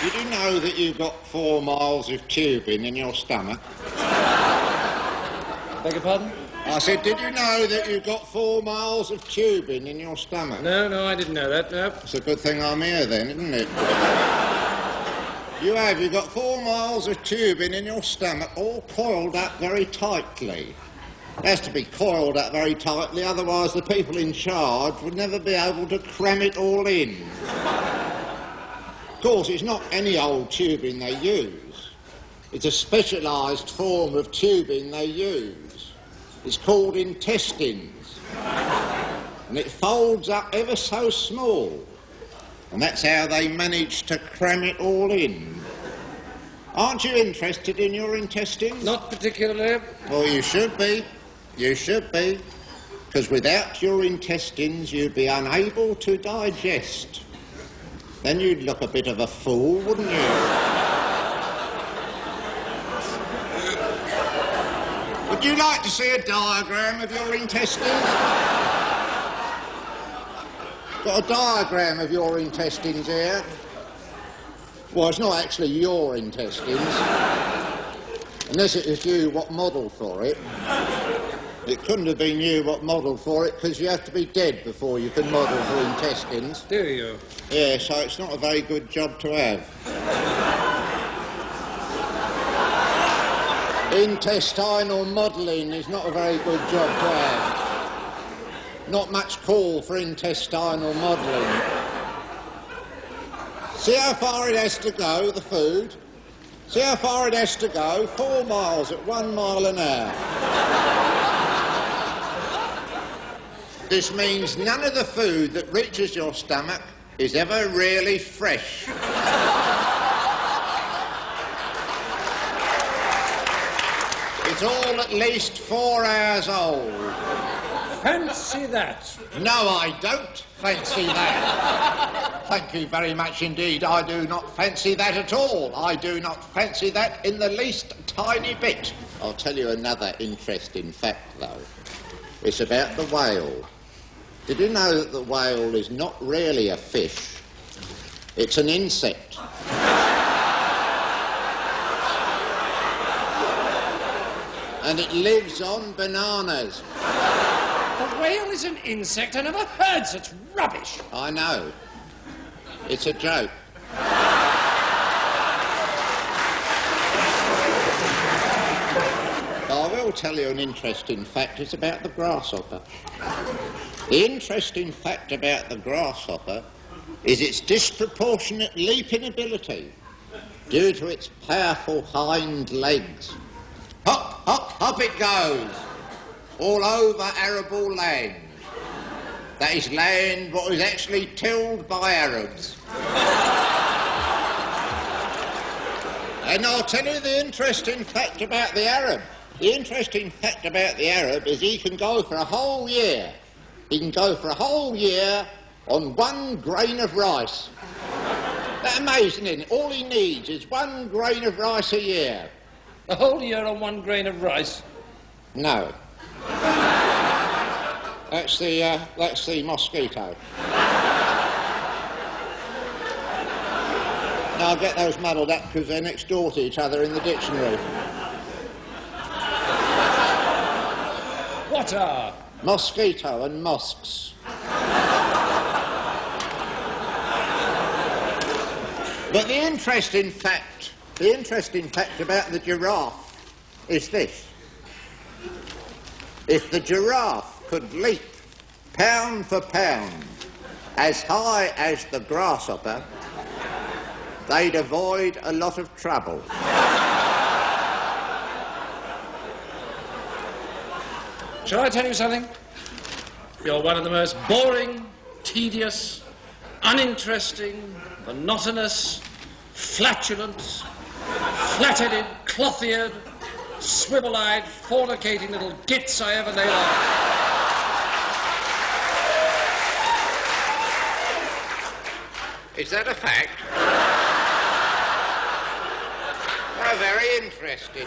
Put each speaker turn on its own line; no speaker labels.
Did you know that you've got 4 miles of tubing in your stomach?
Beg your pardon?
I said, did you know that you've got 4 miles of tubing in your stomach?
No, I didn't know that, no.
It's a good thing I'm here then, isn't it? You've got 4 miles of tubing in your stomach, all coiled up very tightly. It has to be coiled up very tightly, otherwise the people in charge would never be able to cram it all in. Of course, it's not any old tubing they use. It's a specialised form of tubing they use. It's called intestines. And it folds up ever so small. And that's how they manage to cram it all in. Aren't you interested in your intestines?
Not particularly.
Well, you should be. You should be. Because without your intestines, you'd be unable to digest. Then you'd look a bit of a fool, wouldn't you? Would you like to see a diagram of your intestines? Got a diagram of your intestines here. Well, it's not actually your intestines, unless it was you what modelled for it. It couldn't have been you what modelled for it, because you have to be dead before you can model for intestines.
Do you?
Yeah, so it's not a very good job to have. Intestinal modelling is not a very good job to have. Not much call for intestinal modelling. See how far it has to go, the food? See how far it has to go? 4 miles at 1 mile an hour. This means none of the food that reaches your stomach is ever really fresh. It's all at least 4 hours old.
Fancy that.
No, I don't fancy that. Thank you very much indeed. I do not fancy that at all. I do not fancy that in the least tiny bit. I'll tell you another interesting fact, though. It's about the whale. Did you know that the whale is not really a fish? It's an insect. And it lives on bananas.
A whale is an insect? I never heard such rubbish.
I know. It's a joke. I will tell you an interesting fact. It's about the grasshopper. The interesting fact about the grasshopper is its disproportionate leaping ability due to its powerful hind legs. Hop, hop, hop it goes, all over arable land. That is land what is actually tilled by Arabs. And I'll tell you the interesting fact about the Arab. The interesting fact about the Arab is he can go for a whole year. He can go for a whole year on 1 grain of rice. That's amazing, isn't it? All he needs is 1 grain of rice a year.
A whole year on 1 grain of rice?
No. That's the mosquito. Now I'll get those muddled up because they're next door to each other in the dictionary.
What are?
Mosquito and mosques. But the interesting fact about the giraffe is this. If the giraffe could leap pound for pound as high as the grasshopper, they'd avoid a lot of trouble.
Shall I tell you something? You're one of the most boring, tedious, uninteresting, monotonous, flatulent, flat-headed, cloth-eared, swivel-eyed, fornicating little gits I ever laid on.
Is that a fact? Oh, very interesting.